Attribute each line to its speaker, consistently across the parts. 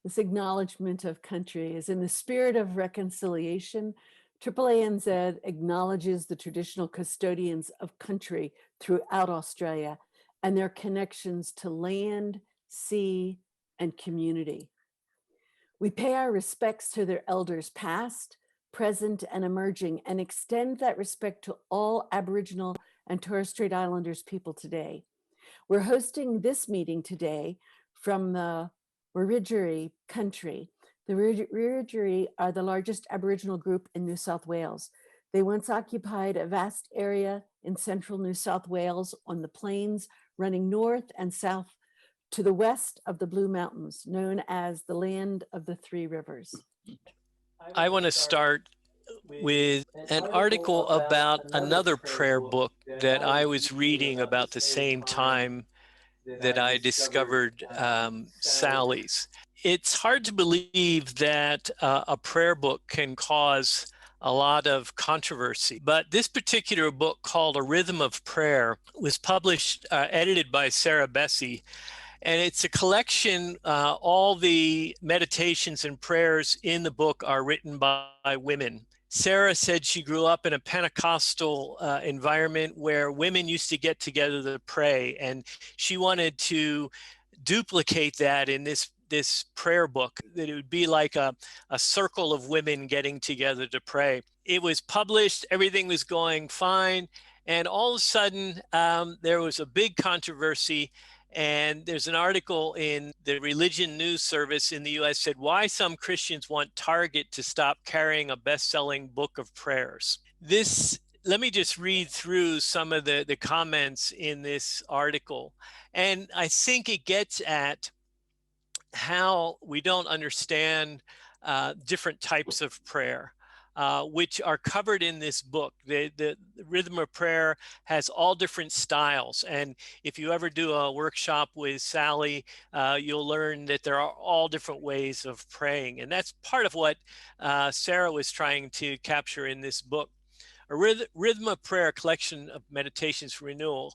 Speaker 1: This acknowledgement of country is in the spirit of reconciliation. AAANZ acknowledges the traditional custodians of country throughout Australia and their connections to land, sea, and community. We pay our respects to their elders past, present, and emerging, and extend that respect to all Aboriginal and Torres Strait Islanders people today. We're hosting this meeting today from the Wiradjuri country. The Wiradjuri are the largest Aboriginal group in New South Wales. They once occupied a vast area in central New South Wales on the plains running north and south to the west of the Blue Mountains, known as the Land of the Three Rivers.
Speaker 2: I want to start with an article about another prayer book that I was reading about the same time that I discovered Sally's. It's hard to believe that a prayer book can cause a lot of controversy, but this particular book called A Rhythm of Prayer was published, edited by Sarah Bessey, and it's a collection. All the meditations and prayers in the book are written by women. Sarah said she grew up in a Pentecostal environment where women used to get together to pray, and she wanted to duplicate that in this prayer book, that it would be like a circle of women getting together to pray. It was published, everything was going fine, and all of a sudden there was a big controversy. And there's an article in the Religion News Service in the US said why some Christians want Target to stop carrying a best-selling book of prayers. Let me just read through some of the comments in this article. And I think it gets at how we don't understand different types of prayer, which are covered in this book. The Rhythm of Prayer has all different styles. And if you ever do a workshop with Sally, you'll learn that there are all different ways of praying. And that's part of what Sarah was trying to capture in this book. A Rhythm of Prayer, collection of meditations for renewal,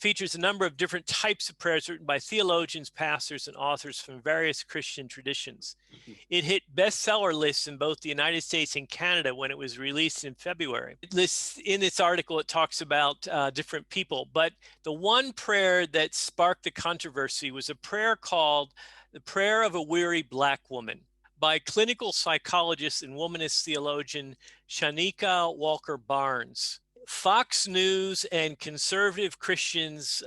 Speaker 2: features a number of different types of prayers written by theologians, pastors, and authors from various Christian traditions. It hit bestseller lists in both the United States and Canada when it was released in February. In this article, it talks about different people, but the one prayer that sparked the controversy was a prayer called The Prayer of a Weary Black Woman by clinical psychologist and womanist theologian Shanika Walker Barnes. Fox News and conservative Christians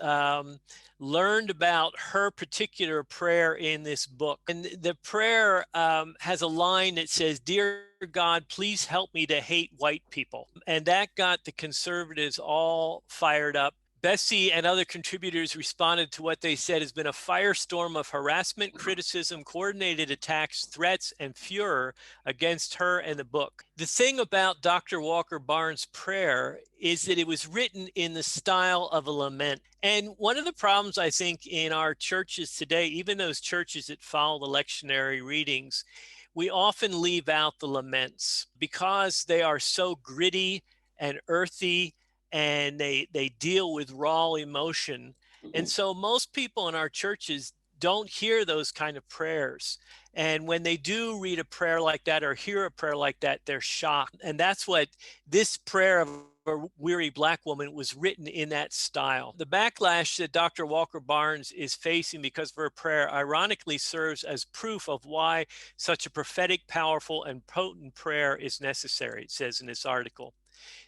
Speaker 2: learned about her particular prayer in this book. And the prayer has a line that says, "Dear God, please help me to hate white people." And that got the conservatives all fired up. Bessie and other contributors responded to what they said has been a firestorm of harassment, criticism, coordinated attacks, threats, and furor against her and the book. The thing about Dr. Walker Barnes' prayer is that it was written in the style of a lament. And one of the problems, I think, in our churches today, even those churches that follow the lectionary readings, we often leave out the laments because they are so gritty and earthy, and they deal with raw emotion. And so most people in our churches don't hear those kind of prayers. And when they do read a prayer like that or hear a prayer like that, they're shocked. And that's what this prayer of a weary Black woman was written in that style. The backlash that Dr. Walker Barnes is facing because of her prayer ironically serves as proof of why such a prophetic, powerful, and potent prayer is necessary, it says in this article.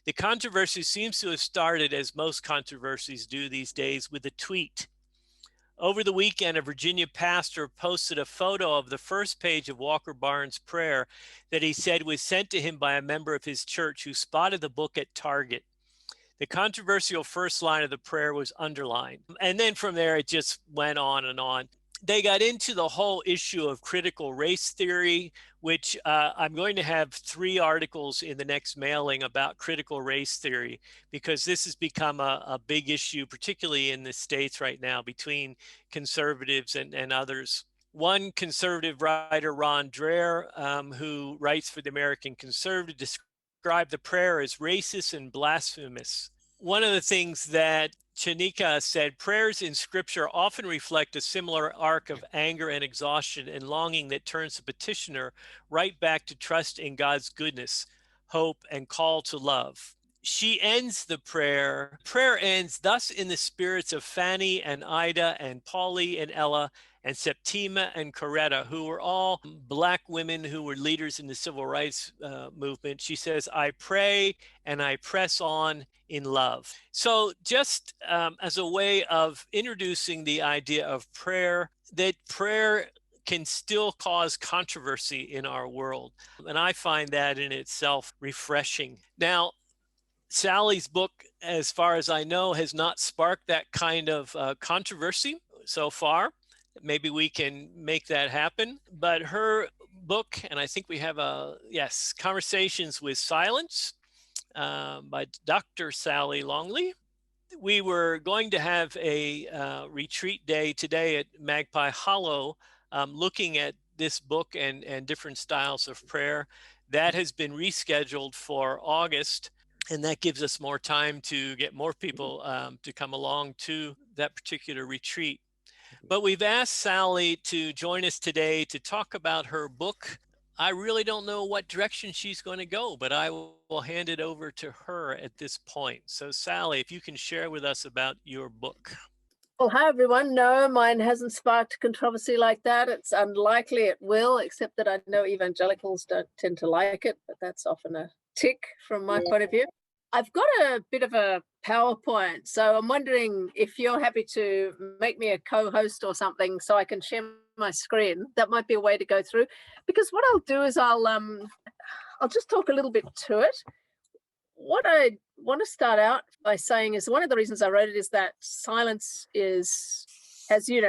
Speaker 2: The controversy seems to have started, as most controversies do these days, with a tweet. Over the weekend, a Virginia pastor posted a photo of the first page of Walker Barnes' prayer that he said was sent to him by a member of his church who spotted the book at Target. The controversial first line of the prayer was underlined. And then from there, it just went on and on. They got into the whole issue of critical race theory, which I'm going to have 3 articles in the next mailing about critical race theory, because this has become a big issue, particularly in the States right now, between conservatives and others. One conservative writer, Ron Dreher, who writes for the American Conservative, described the prayer as racist and blasphemous. One of the things that Chanika said, prayers in scripture often reflect a similar arc of anger and exhaustion and longing that turns the petitioner right back to trust in God's goodness, hope, and call to love. She ends the prayer. Prayer ends thus in the spirits of Fanny and Ida and Polly and Ella and Septima and Coretta, who were all Black women who were leaders in the civil rights movement. She says, I pray and I press on in love. So just as a way of introducing the idea of prayer, that prayer can still cause controversy in our world. And I find that in itself refreshing. Now, Sally's book, as far as I know, has not sparked that kind of controversy so far. Maybe we can make that happen. But her book, and I think we have Conversations with Silence by Dr. Sally Longley. We were going to have a retreat day today at Magpie Hollow, looking at this book and different styles of prayer. That has been rescheduled for August. And that gives us more time to get more people to come along to that particular retreat. But we've asked Sally to join us today to talk about her book. I really don't know what direction she's going to go, but I will hand it over to her at this point. So Sally, if you can share with us about your book.
Speaker 3: Well, hi, everyone. No, mine hasn't sparked controversy like that. It's unlikely it will, except that I know evangelicals don't tend to like it, but that's often a tick from my point of view. I've got a bit of a PowerPoint, so I'm wondering if you're happy to make me a co-host or something so I can share my screen. That might be a way to go through, because what I'll do is I'll just talk a little bit to it. What I want to start out by saying is one of the reasons I wrote it is that silence has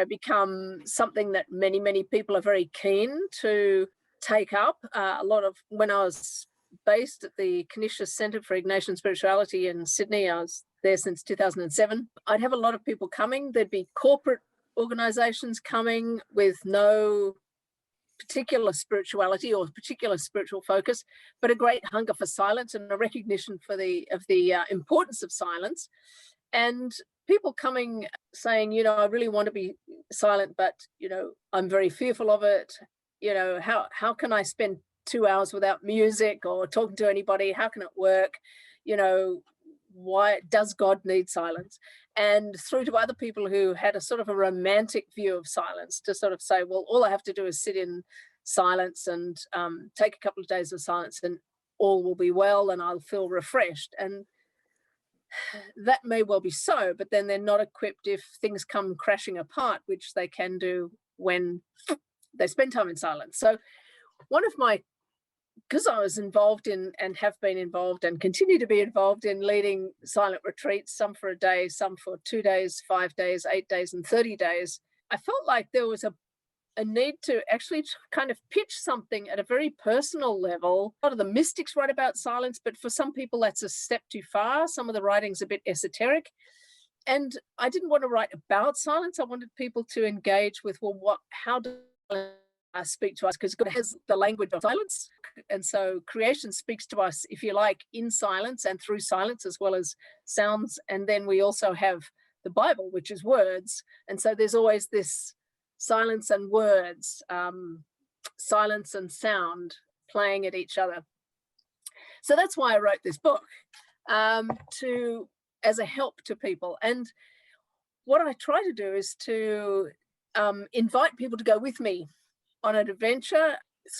Speaker 3: become something that many people are very keen to take up. A lot of, when I was based at the Canisius Centre for Ignatian Spirituality in Sydney, I was there since 2007. I'd have a lot of people coming. There'd be corporate organisations coming with no particular spirituality or particular spiritual focus, but a great hunger for silence and a recognition of the importance of silence. And people coming saying, I really want to be silent, but I'm very fearful of it. How can I spend 2 hours without music or talking to anybody? How can it work? Why does God need silence? And through to other people who had a sort of a romantic view of silence, to sort of say, well, all I have to do is sit in silence and take a couple of days of silence and all will be well and I'll feel refreshed. And that may well be so, but then they're not equipped if things come crashing apart, which they can do when they spend time in silence. So because I was involved in and have been involved and continue to be involved in leading silent retreats, some for a day, some for 2 days, 5 days, 8 days, and 30 days, I felt like there was a need to actually kind of pitch something at a very personal level. A lot of the mystics write about silence, but for some people that's a step too far. Some of the writing's a bit esoteric. And I didn't want to write about silence. I wanted people to engage with, well, how do I speak to us? Because God has the language of silence. And so creation speaks to us, if you like, in silence and through silence as well as sounds. And then we also have the Bible, which is words. And so there's always this silence and words, silence and sound playing at each other. So that's why I wrote this book, as a help to people. And what I try to do is to invite people to go with me on an adventure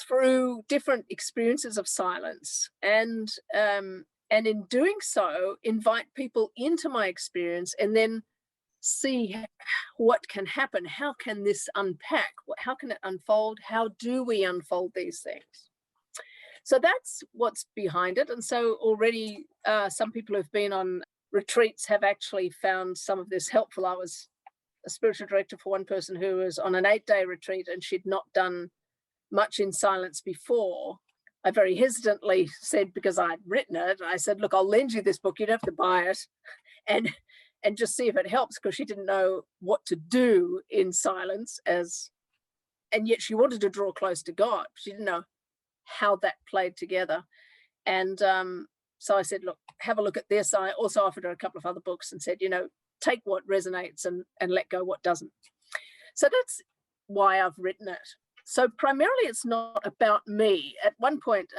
Speaker 3: through different experiences of silence, and in doing so, invite people into my experience and then see what can happen. How can this unpack? How can it unfold? How do we unfold these things? So that's what's behind it. And so already some people who've been on retreats have actually found some of this helpful. I was a spiritual director for one person who was on an 8-day retreat and she'd not done much in silence before. I very hesitantly said, because I'd written it, I said, look, I'll lend you this book. You don't have to buy it. And just see if it helps, because she didn't know what to do in silence, and yet she wanted to draw close to God. She didn't know how that played together. And so I said, look, have a look at this. I also offered her a couple of other books and said, take what resonates and let go what doesn't. So that's why I've written it. So primarily it's not about me. At one point,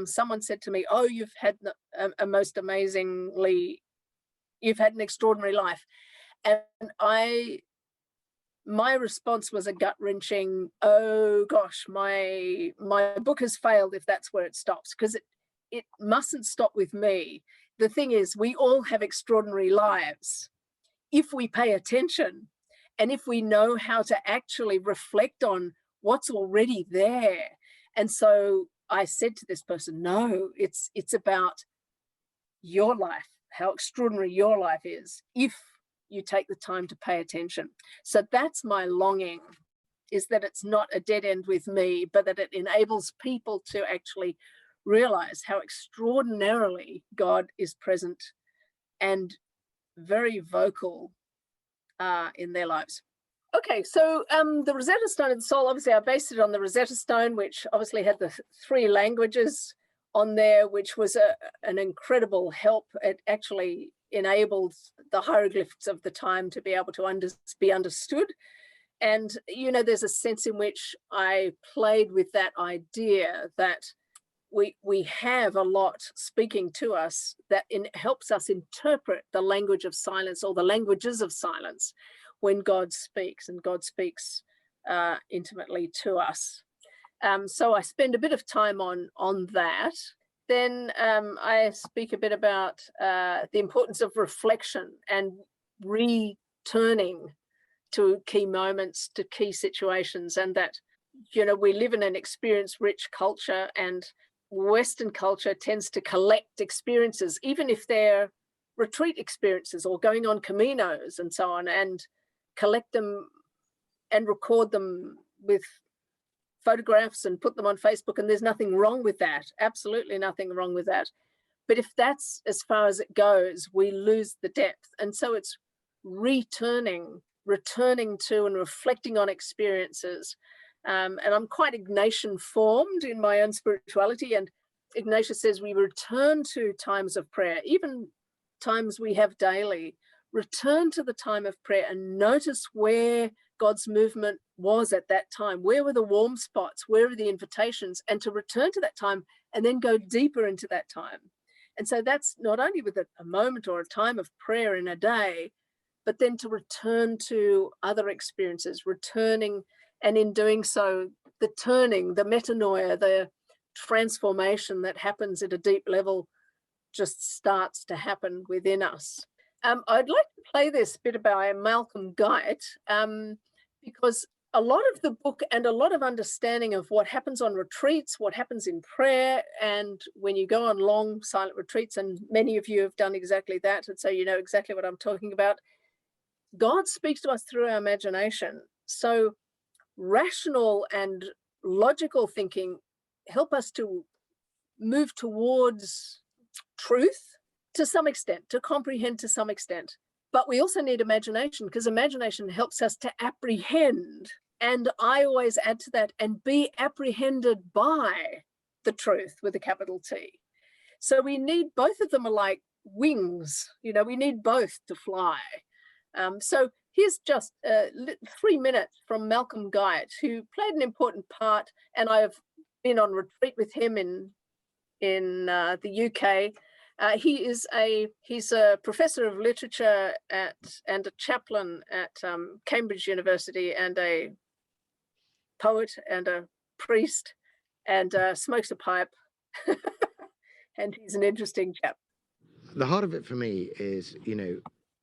Speaker 3: someone said to me, oh, you've had you've had an extraordinary life. And my response was a gut-wrenching, oh gosh, my book has failed if that's where it stops, because it mustn't stop with me. The thing is, we all have extraordinary lives if we pay attention and if we know how to actually reflect on what's already there. And so I said to this person, no, it's about your life, how extraordinary your life is if you take the time to pay attention. So that's my longing, is that it's not a dead end with me, but that it enables people to actually realize how extraordinarily God is present and very vocal in their lives. Okay, so the Rosetta Stone of the Soul, obviously I based it on the Rosetta Stone, which obviously had the 3 languages on there, which was an incredible help. It actually enabled the hieroglyphs of the time to be able to be understood. And, you know, there's a sense in which I played with that idea that we have a lot speaking to us that helps us interpret the language of silence, or the languages of silence, when God speaks, and God speaks intimately to us. So I spend a bit of time on that. Then I speak a bit about the importance of reflection and returning to key moments, to key situations, and that, you know, we live in an experience-rich culture, and Western culture tends to collect experiences, even if they're retreat experiences or going on caminos and so on, and collect them and record them with photographs and put them on Facebook. And there's nothing wrong with that. Absolutely nothing wrong with that. But if that's as far as it goes, we lose the depth. And so it's returning to and reflecting on experiences. And I'm quite Ignatian formed in my own spirituality. And Ignatius says we return to times of prayer, even times we have daily. Return to the time of prayer and notice where God's movement was at that time. Where were the warm spots? Where were the invitations? And to return to that time and then go deeper into that time. And so that's not only with a moment or a time of prayer in a day, but then to return to other experiences, returning, and in doing so, the turning, the metanoia, the transformation that happens at a deep level just starts to happen within us. I'd like to play this bit by Malcolm Guite, because a lot of the book and a lot of understanding of what happens on retreats, what happens in prayer, and when you go on long silent retreats, and many of you have done exactly that, and so you know exactly what I'm talking about. God speaks to us through our imagination. So rational and logical thinking help us to move towards truth to some extent, to comprehend to some extent. But we also need imagination, because imagination helps us to apprehend. And I always add to that, and be apprehended by the truth with a capital T. So we need, both of them are like wings, you know, we need both to fly. So here's just 3 minutes from Malcolm Guite, who played an important part, and I've been on retreat with him in the UK. He's a professor of literature and a chaplain at Cambridge University, and a poet and a priest, and smokes a pipe. And he's an interesting chap.
Speaker 4: The heart of it for me is, you know,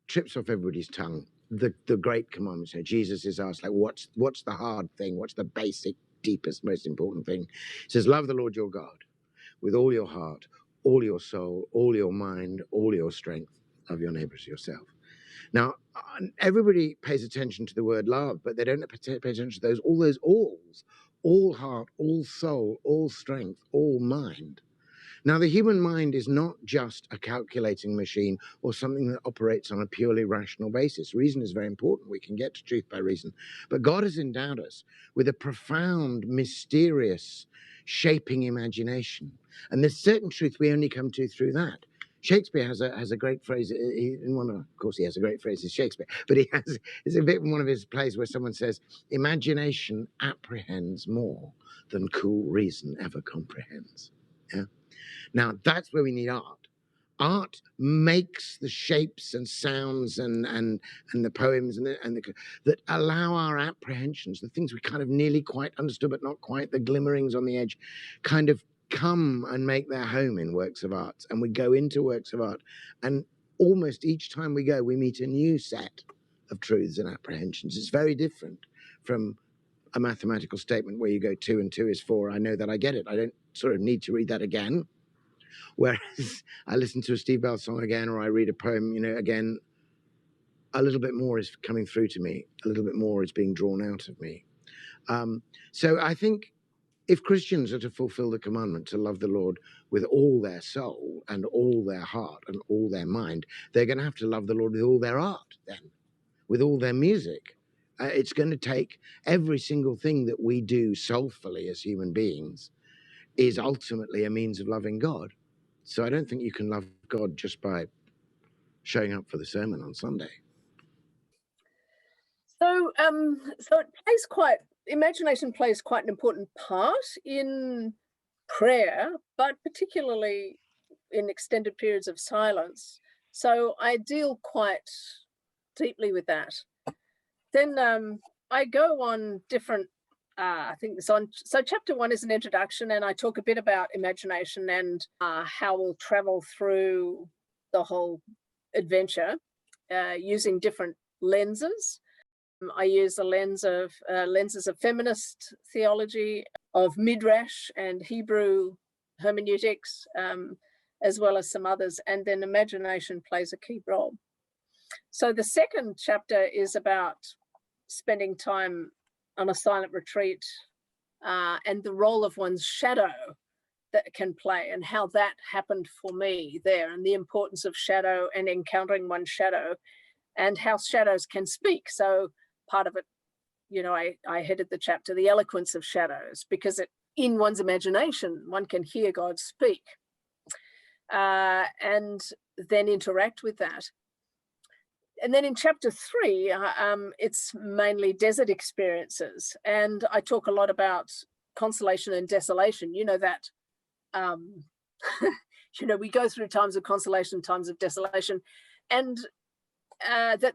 Speaker 4: trips off everybody's tongue. The great commandments. So Jesus is asked, like, what's the hard thing? What's the basic, deepest, most important thing? He says, love the Lord your God with all your heart, all your soul, all your mind, all your strength, of your neighbors yourself. Now, everybody pays attention to the word love, but they don't pay attention to all those alls, all heart, all soul, all strength, all mind. Now, the human mind is not just a calculating machine or something that operates on a purely rational basis. Reason is very important. We can get to truth by reason. But God has endowed us with a profound, mysterious, shaping imagination. And there's certain truth we only come to through that. Shakespeare has a great phrase. Of course, he has a great phrase. It's Shakespeare, but it's a bit in one of his plays where someone says, "Imagination apprehends more than cool reason ever comprehends." Yeah. Now that's where we need art. Art makes the shapes and sounds and the poems that allow our apprehensions, the things we kind of nearly quite understood but not quite, the glimmerings on the edge, kind of come and make their home in works of art. And we go into works of art, and almost each time we go, we meet a new set of truths and apprehensions. It's very different from a mathematical statement where you go 2 and 2 is 4. I know that, I get it. I don't sort of need to read that again. Whereas I listen to a Steve Bell song again, or I read a poem, again, a little bit more is coming through to me. A little bit more is being drawn out of me. So I think if Christians are to fulfill the commandment to love the Lord with all their soul and all their heart and all their mind, they're going to have to love the Lord with all their art then, with all their music. It's going to take every single thing that we do soulfully as human beings is ultimately a means of loving God. So I don't think you can love God just by showing up for the sermon on Sunday.
Speaker 3: So imagination plays quite an important part in prayer, but particularly in extended periods of silence. So I deal quite deeply with that. Then I go on different so chapter 1 is an introduction, and I talk a bit about imagination and how we'll travel through the whole adventure using different lenses. I use the lenses of feminist theology, of Midrash and Hebrew hermeneutics, as well as some others, and then imagination plays a key role. So the second chapter is about spending time on a silent retreat and the role of one's shadow that can play, and how that happened for me there, and the importance of shadow and encountering one's shadow, and how shadows can speak. So part of it, I headed the chapter, The Eloquence of Shadows, because in one's imagination, one can hear God speak and then interact with that. And then in chapter 3, it's mainly desert experiences. And I talk a lot about consolation and desolation. That, we go through times of consolation, times of desolation, and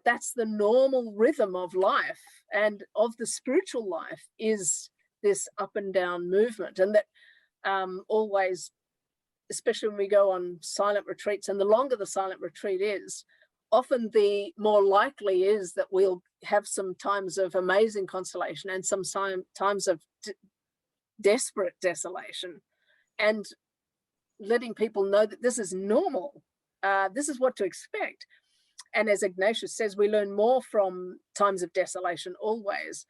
Speaker 3: that's the normal rhythm of life and of the spiritual life, is this up and down movement. And that always, especially when we go on silent retreats, and the longer the silent retreat is, often the more likely is that we'll have some times of amazing consolation and some times of desperate desolation, and letting people know that this is normal. This is what to expect. And as Ignatius says, we learn more from times of desolation always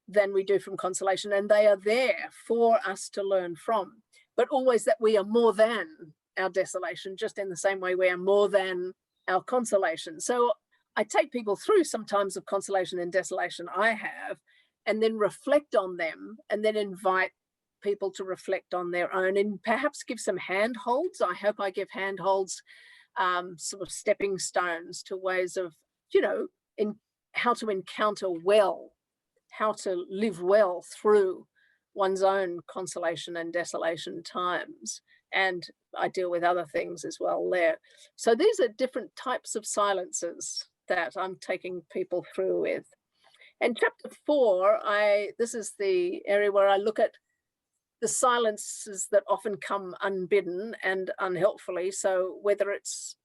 Speaker 3: than we do from consolation, and they are there for us to learn from, but always that we are more than our desolation, just in the same way we are more than our consolation. So I take people through some times of consolation and desolation I have, and then reflect on them, and then invite people to reflect on their own, and perhaps give some handholds. I hope I give handholds, sort of stepping stones to ways of, in how to encounter well, how to live well through one's own consolation and desolation times. And I deal with other things as well there. So these are different types of silences that I'm taking people through with. And chapter 4, this is the area where I look at the silences that often come unbidden and unhelpfully. So whether it's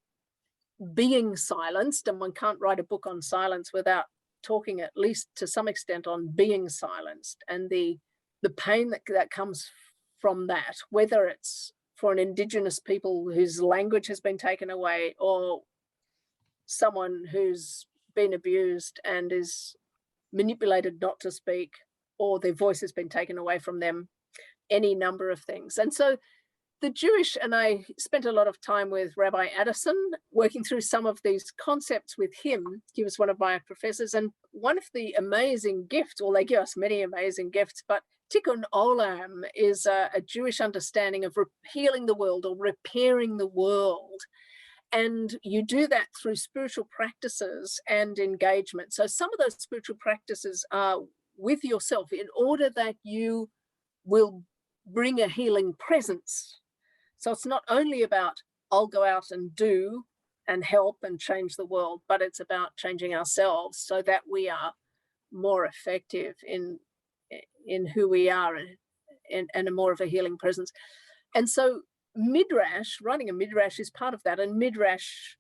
Speaker 3: being silenced, and one can't write a book on silence without talking at least to some extent on being silenced, and the pain that comes from that, whether it's for an Indigenous people whose language has been taken away, or someone who's been abused and is manipulated not to speak, or their voice has been taken away from them, any number of things. And so the Jewish, and I spent a lot of time with Rabbi Addison working through some of these concepts with him. He was one of my professors, and one of the amazing gifts, well, they give us many amazing gifts, but Tikkun Olam is a Jewish understanding of healing the world or repairing the world. And you do that through spiritual practices and engagement. So some of those spiritual practices are with yourself in order that you will bring a healing presence. So it's not only about I'll go out and do and help and change the world, but it's about changing ourselves so that we are more effective in who we are and a more of a healing presence. And so Midrash, writing a Midrash is part of that. And Midrash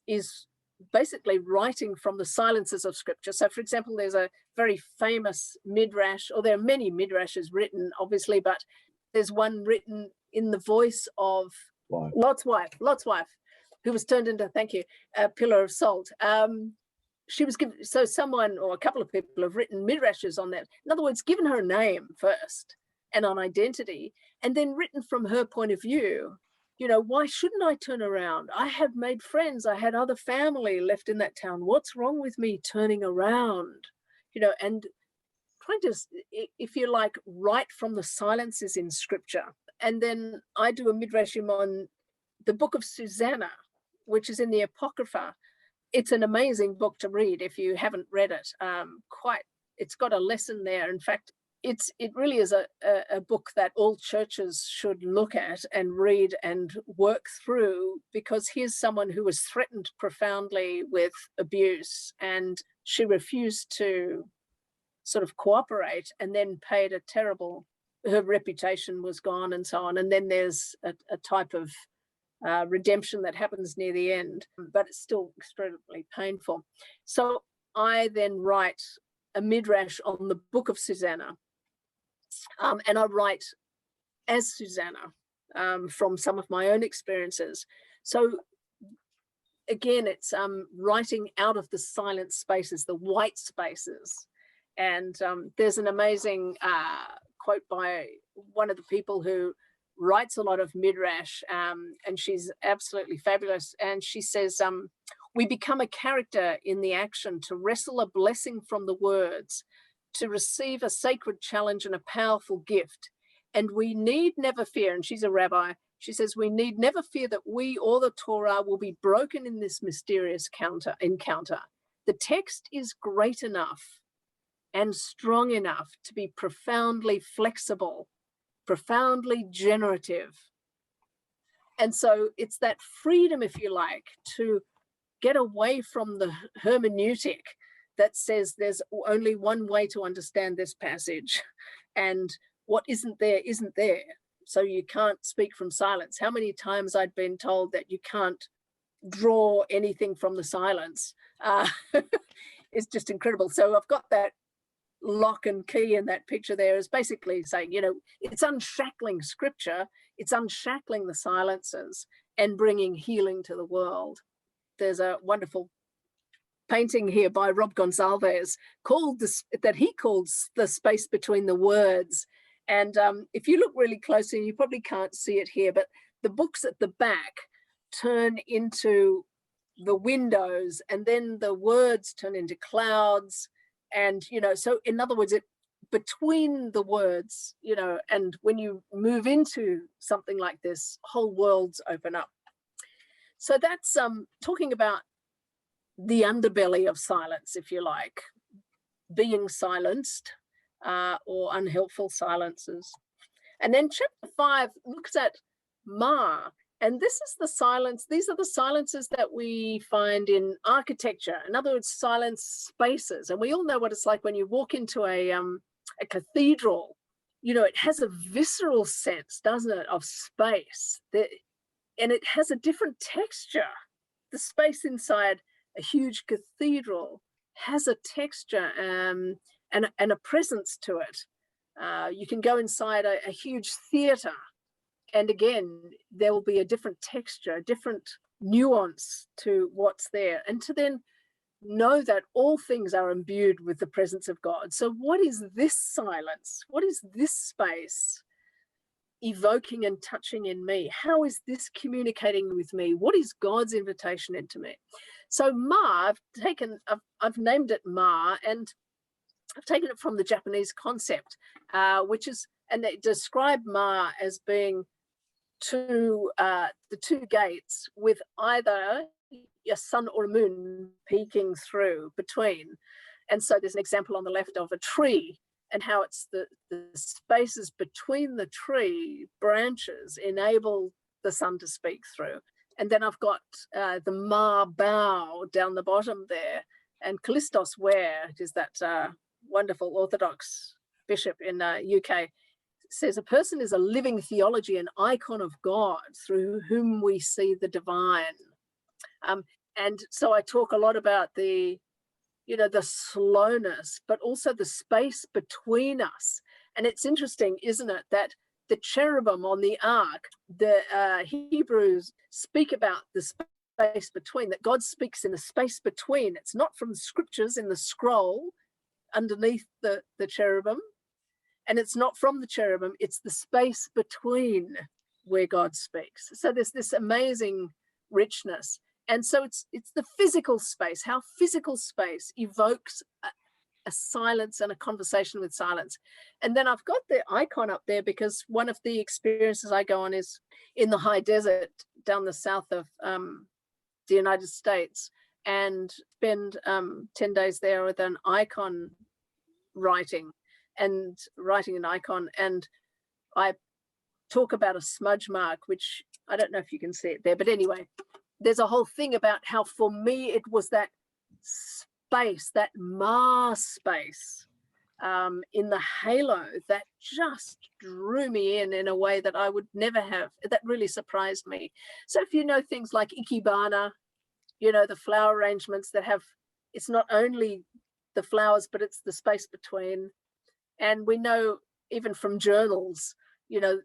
Speaker 3: is basically writing from the silences of scripture. So for example, there's a very famous Midrash, or there are many Midrashes written, obviously, but there's one written in the voice of Lot's wife, who was turned into, thank you, a pillar of salt. She was given, so someone or a couple of people have written Midrashes on that. In other words, given her a name first and an identity, and then written from her point of view. You know, why shouldn't I turn around? I had made friends. I had other family left in that town. What's wrong with me turning around? You know, and trying to, if you like, write from the silences in scripture. And then I do a Midrashim on the book of Susanna, which is in the Apocrypha. It's an amazing book to read if you haven't read it. It's got a lesson there. In fact, it really is a book that all churches should look at and read and work through, because here's someone who was threatened profoundly with abuse, and she refused to sort of cooperate, and then paid a terrible, her reputation was gone and so on. And then there's a type of redemption that happens near the end, but it's still extremely painful. So I then write a Midrash on the book of Susanna. And I write as Susanna from some of my own experiences. So again, it's writing out of the silent spaces, the white spaces. And there's an amazing quote by one of the people who writes a lot of Midrash, and she's absolutely fabulous. And she says, we become a character in the action to wrestle a blessing from the words, to receive a sacred challenge and a powerful gift. And we need never fear, and she's a rabbi, she says, we need never fear that we or the Torah will be broken in this mysterious encounter. The text is great enough and strong enough to be profoundly flexible, profoundly generative. And so it's that freedom, if you like, to get away from the hermeneutic that says there's only one way to understand this passage, and what isn't there isn't there. So you can't speak from silence. How many times I'd been told that you can't draw anything from the silence. It's just incredible. So I've got that lock and key in that picture there, is basically saying, you know, it's unshackling scripture, it's unshackling the silences and bringing healing to the world. There's a wonderful painting here by Rob Gonsalves called that he calls the space between the words. And if you look really closely, you probably can't see it here, but the books at the back turn into the windows, and then the words turn into clouds. And, you know, so in other words, it between the words, you know, and when you move into something like this, whole worlds open up. So that's talking about the underbelly of silence, if you like, being silenced or unhelpful silences. And then chapter 5 looks at Ma, and this is the silence. These are the silences that we find in architecture. In other words, silent spaces. And we all know what it's like when you walk into a cathedral. You know, it has a visceral sense, doesn't it, of space. And it has a different texture. The space inside a huge cathedral has a texture and a presence to it. You can go inside a huge theatre, and again, there will be a different texture, a different nuance to what's there. And to then know that all things are imbued with the presence of God. So what is this silence? What is this space evoking and touching in me? How is this communicating with me? What is God's invitation into me? So Ma, I've named it Ma, and I've taken it from the Japanese concept, which is, and they describe Ma as being the two gates with either a sun or a moon peeking through between. And so there's an example on the left of a tree and how it's the spaces between the tree branches enable the sun to speak through. And then I've got the Ma bow down the bottom there, and Callistos Ware, which is that wonderful Orthodox bishop in UK, says a person is a living theology, an icon of God through whom we see the divine. And so I talk a lot about the slowness, but also the space between us. And it's interesting, isn't it, that the cherubim on the ark, the Hebrews speak about the space between, that God speaks in the space between. It's not from the scriptures in the scroll underneath the cherubim, and it's not from the cherubim, it's the space between where God speaks. So there's this amazing richness. And so it's the physical space, how physical space evokes a silence and a conversation with silence. And then I've got the icon up there because one of the experiences I go on is in the high desert down the south of the United States, and spend 10 days there with an icon writing an icon. And I talk about a smudge mark, which I don't know if you can see it there, but anyway, there's a whole thing about how for me it was that space, that Mars space in the halo that just drew me in a way that I would never have. That really surprised me. So if you know things like Ikebana, the flower arrangements that have, it's not only the flowers, but it's the space between. And we know even from journals, the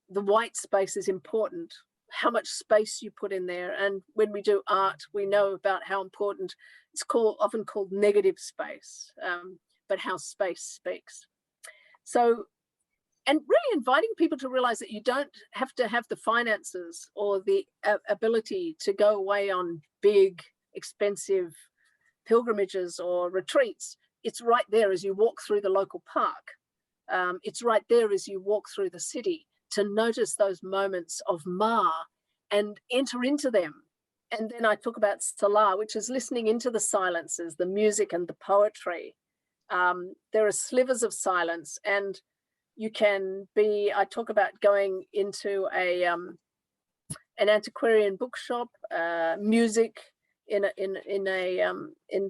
Speaker 3: white space is important, how much space you put in there. And when we do art, we know about how important it's often called negative space, but how space speaks. So, and really inviting people to realize that you don't have to have the finances or the ability to go away on big, expensive pilgrimages or retreats. It's right there as you walk through the local park. It's right there as you walk through the city, to notice those moments of Ma and enter into them. And then I talk about Salah, which is listening into the silences, the music and the poetry. There are slivers of silence, and you can be, I talk about going into an antiquarian bookshop, music in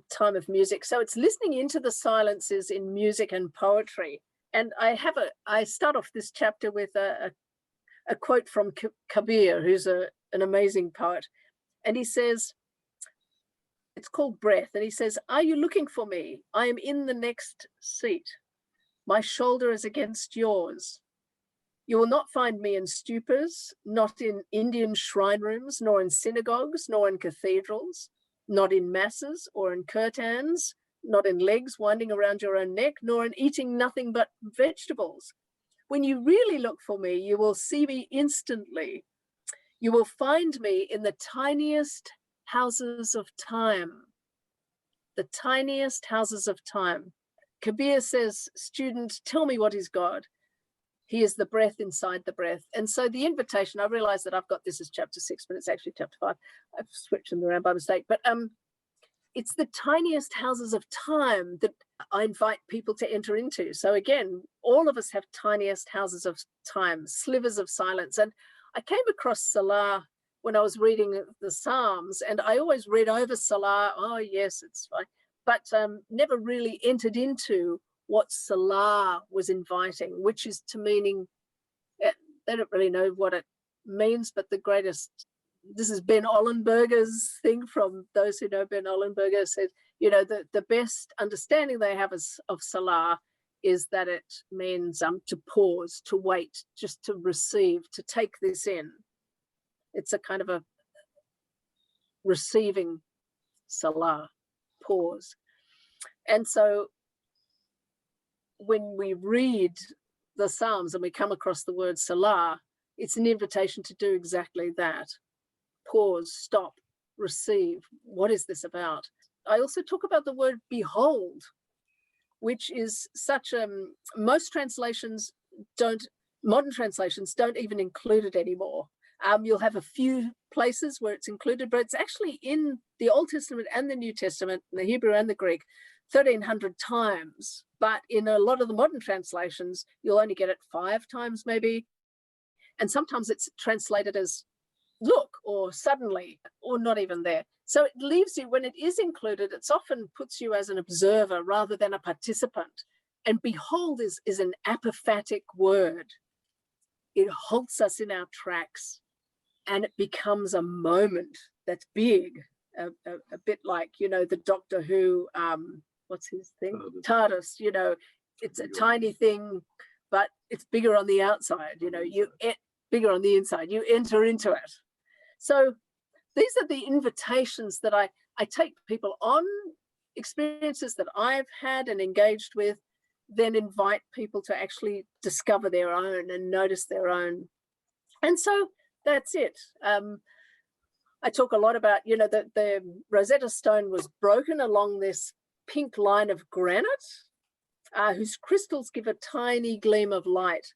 Speaker 3: time of music. So it's listening into the silences in music and poetry. And I start off this chapter with a quote from Kabir, who's an amazing poet. And he says, it's called Breath. And he says, "Are you looking for me? I am in the next seat. My shoulder is against yours. You will not find me in stupors, not in Indian shrine rooms, nor in synagogues, nor in cathedrals, not in masses or in kirtans, not in legs winding around your own neck, nor in eating nothing but vegetables. When you really look for me, you will see me instantly. You will find me in the tiniest houses of time." The tiniest houses of time. Kabir says, "Student, tell me what is God. He is the breath inside the breath." And so the invitation, I realize that I've got this as chapter 6, but it's actually chapter 5. I've switched them around by mistake. But it's the tiniest houses of time that I invite people to enter into. So again, all of us have tiniest houses of time, slivers of silence. And I came across Salah when I was reading the Psalms, and I always read over Salah, oh yes, it's fine, but never really entered into what Salah was inviting, which is to meaning, they don't really know what it means, but the greatest, this is Ben Ollenberger's thing, from those who know Ben Ollenberger, said, the best understanding they have of Salah is that it means to pause, to wait, just to receive, to take this in. It's a kind of a receiving Salah, pause. And so when we read the Psalms and we come across the word Salah, it's an invitation to do exactly that. Pause, stop, receive. What is this about? I also talk about the word behold, which is such most translations don't, modern translations don't even include it anymore. You'll have a few places where it's included, but it's actually in the Old Testament and the New Testament, the Hebrew and the Greek, 1,300 times. But in a lot of the modern translations, you'll only get it 5 times maybe. And sometimes it's translated as look or suddenly or not even there. So it leaves you, when it is included, it's often puts you as an observer rather than a participant. And behold is an apophatic word. It halts us in our tracks and it becomes a moment that's big, a bit like, you know, the Doctor Who, what's his thing? TARDIS, you know, it's a tiny thing, but it's bigger on the outside, you know, bigger on the inside, you enter into it. So these are the invitations that I take people on, experiences that I've had and engaged with, then invite people to actually discover their own and notice their own. And so that's it. I talk a lot about, you know, that the Rosetta Stone was broken along this pink line of granite, whose crystals give a tiny gleam of light.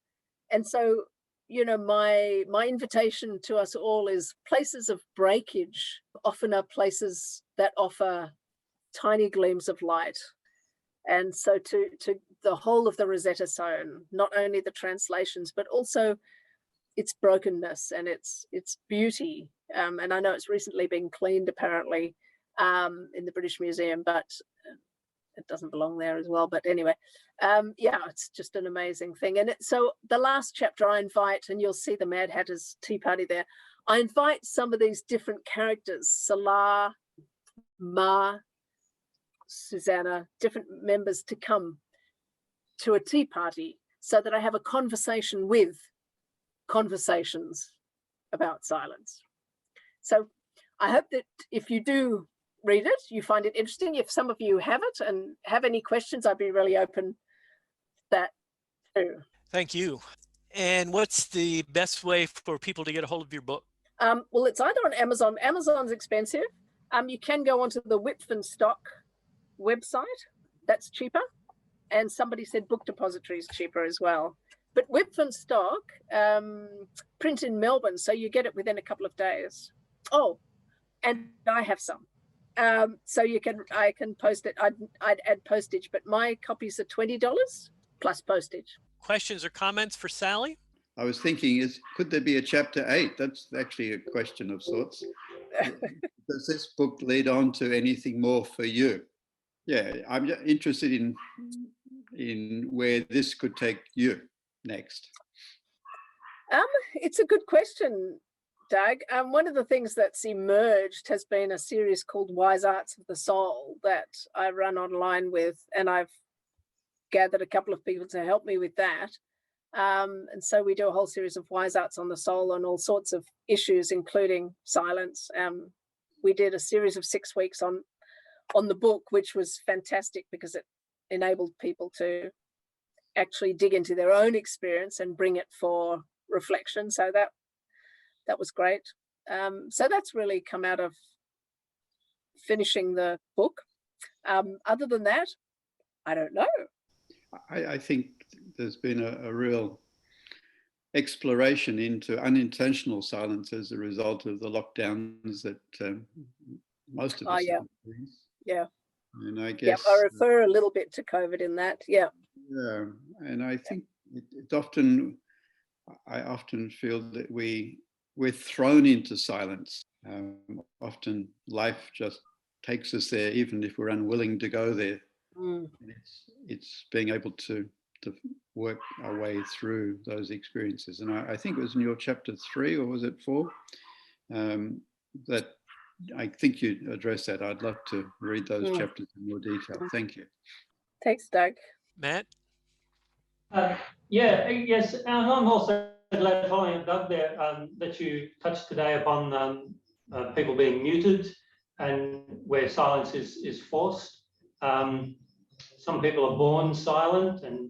Speaker 3: And so, you know, my invitation to us all is places of breakage often are places that offer tiny gleams of light. And so to the whole of the Rosetta Stone, not only the translations, but also its brokenness and its beauty. And I know it's recently been cleaned apparently in the British Museum, but it doesn't belong there as well. But anyway, yeah, it's just an amazing thing. And so the last chapter I invite, and you'll see the Mad Hatter's Tea Party there, I invite some of these different characters, Salah, Ma, Susanna, different members to come to a tea party so that I have a conversation with conversations about silence. So I hope that if you do read it, you find it interesting. If some of you have it and have any questions, I'd be really open to that too.
Speaker 2: Thank you. And what's the best way for people to get a hold of your book?
Speaker 3: Well, it's either on Amazon. Amazon's expensive. You can go onto the Whitford Stock website. That's cheaper. And somebody said Book Depository is cheaper as well. But Whitford Stock print in Melbourne, so you get it within a couple of days. Oh, and I have some. So I can post it. I'd add postage, but my copies are $20 plus postage.
Speaker 2: Questions or comments for Sally?
Speaker 5: I was thinking, could there be a chapter 8? That's actually a question of sorts. Does this book lead on to anything more for you? Yeah, I'm interested in where this could take you next.
Speaker 3: It's a good question, Doug. One of the things that's emerged has been a series called Wise Arts of the Soul that I run online with, and I've gathered a couple of people to help me with that. And so we do a whole series of Wise Arts on the Soul on all sorts of issues, including silence. We did a series of 6 weeks on the book, which was fantastic because it enabled people to actually dig into their own experience and bring it for reflection. So that was great. So that's really come out of finishing the book. Other than that, I don't know.
Speaker 5: I think there's been a real exploration into unintentional silence as a result of the lockdowns that most of us have experienced.
Speaker 3: Yeah.
Speaker 5: And I guess
Speaker 3: I refer a little bit to COVID in that. Yeah.
Speaker 5: Yeah. And I think I often feel that we're thrown into silence. Often life just takes us there, even if we're unwilling to go there. And it's being able to work our way through those experiences. And I think it was in your chapter 3, or was it 4, that I think you addressed that. I'd love to read those chapters in more detail. Thank you.
Speaker 3: Thanks, Doug.
Speaker 2: Matt?
Speaker 6: Yes. I'm also glad, following Doug there, that you touched today upon people being muted and where silence is forced. Some people are born silent, and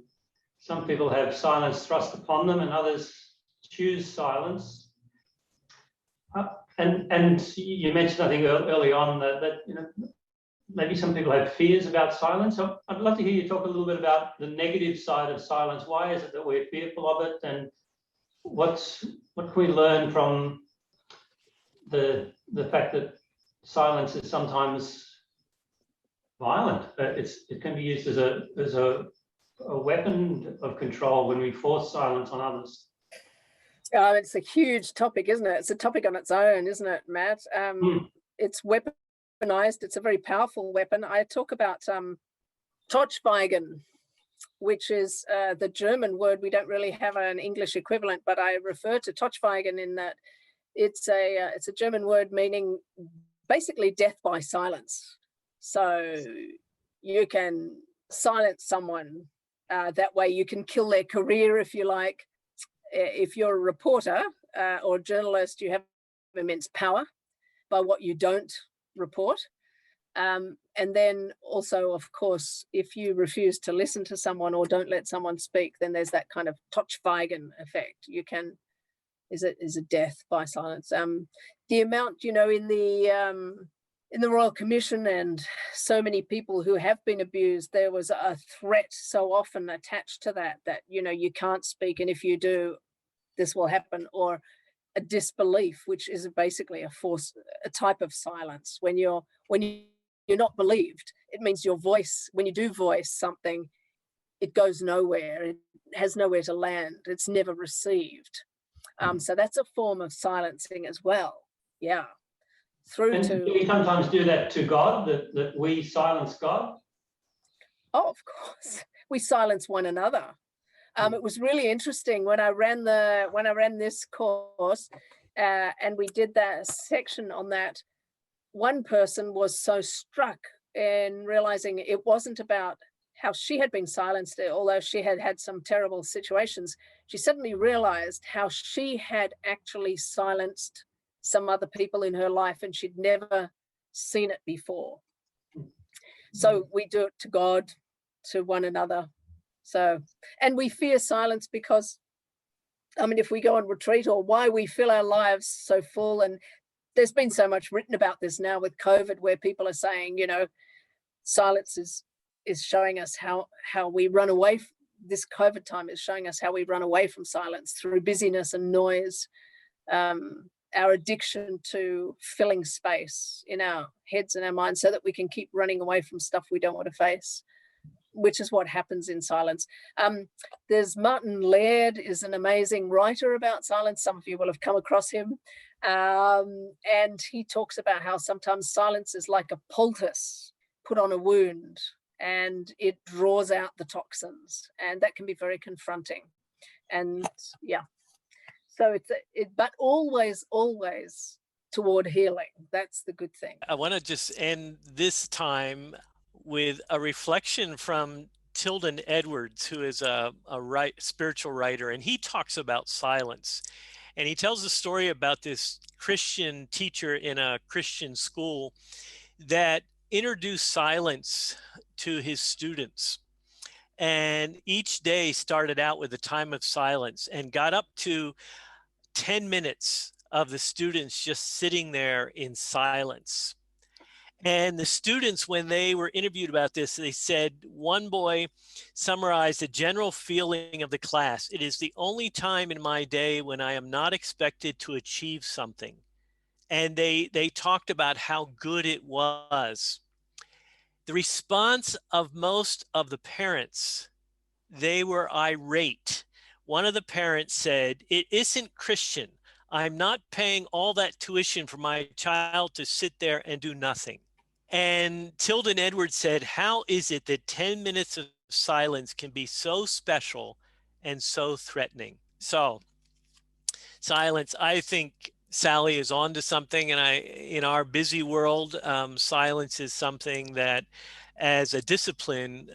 Speaker 6: some people have silence thrust upon them, and others choose silence. And you mentioned, I think, early on that you know, maybe some people have fears about silence. So I'd love to hear you talk a little bit about the negative side of silence. Why is it that we're fearful of it, and what can we learn from the fact that silence is sometimes violent? It can be used as a weapon of control when we force silence on others.
Speaker 3: It's a huge topic, isn't it? It's a topic on its own, isn't it, Matt? It's weaponized. It's a very powerful weapon. I talk about Totschweigen, which is the German word. We don't really have an English equivalent, but I refer to Totschweigen in that it's a German word meaning basically death by silence. So you can silence someone. That way you can kill their career, if you like. If you're a reporter or a journalist, you have immense power by what you don't report. And then also, of course, if you refuse to listen to someone or don't let someone speak, then there's that kind of Totschweigen effect. You can, is a death by silence. The amount, in the Royal Commission and so many people who have been abused, there was a threat so often attached to that, you can't speak, and if you do, this will happen, or a disbelief, which is basically a type of silence. When you're not believed, it means your voice, when you do voice something, it goes nowhere, it has nowhere to land, it's never received. So that's a form of silencing as well. Yeah.
Speaker 6: Do we sometimes do that to God, that we silence God?
Speaker 3: Oh, of course. We silence one another. It was really interesting when I ran this course, and we did that section on that. One person was so struck in realizing it wasn't about how she had been silenced, although she had had some terrible situations. She suddenly realized how she had actually silenced some other people in her life, and she'd never seen it before. So we do it to God, to one another. So, and we fear silence because, if we go on retreat, or why we fill our lives so full, and there's been so much written about this now with COVID, where people are saying, silence is showing us how we run away. This COVID time is showing us how we run away from silence through busyness and noise. Our addiction to filling space in our heads and our minds so that we can keep running away from stuff we don't want to face, which is what happens in silence. There's Martin Laird is an amazing writer about silence. Some of you will have come across him. And he talks about how sometimes silence is like a poultice put on a wound, and it draws out the toxins, and that can be very confronting. And yeah, so but always toward healing. That's the good thing.
Speaker 2: I want to just end this time with a reflection from Tilden Edwards, who is a spiritual writer, and he talks about silence. And he tells a story about this Christian teacher in a Christian school that introduced silence to his students. And each day started out with a time of silence and got up to 10 minutes of the students just sitting there in silence. And the students, when they were interviewed about this, they said one boy summarized the general feeling of the class: "It is the only time in my day when I am not expected to achieve something." And they talked about how good it was. The response of most of the parents, they were irate. One of the parents said, "It isn't Christian. I'm not paying all that tuition for my child to sit there and do nothing." And Tilden Edwards said, "How is it that 10 minutes of silence can be so special and so threatening?" So silence, I think Sally is on to something. And in our busy world, silence is something that as a discipline,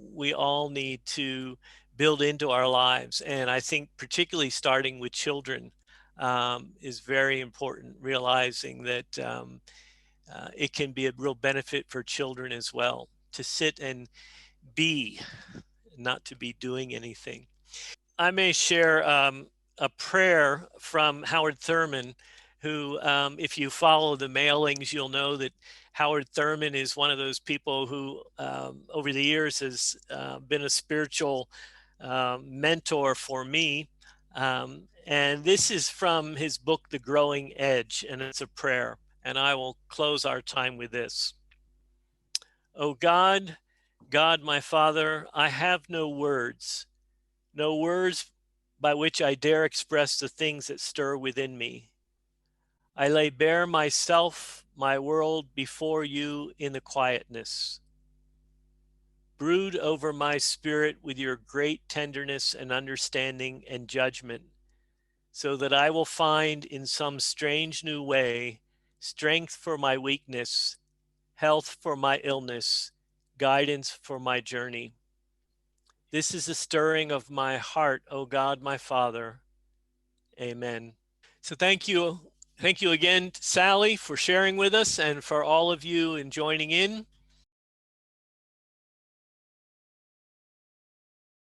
Speaker 2: we all need to build into our lives. And I think particularly starting with children is very important, realizing that it can be a real benefit for children as well, to sit and be, not to be doing anything. I may share a prayer from Howard Thurman, who, if you follow the mailings, you'll know that Howard Thurman is one of those people who over the years has been a spiritual mentor for me. And this is from his book, The Growing Edge, and it's a prayer. And I will close our time with this. Oh God, God, my Father, I have no words by which I dare express the things that stir within me. I lay bare myself, my world before you in the quietness. Brood over my spirit with your great tenderness and understanding and judgment, so that I will find in some strange new way strength for my weakness, health for my illness, guidance for my journey. This is the stirring of my heart, O God, my Father. Amen. So thank you. Thank you again, Sally, for sharing with us, and for all of you in joining in.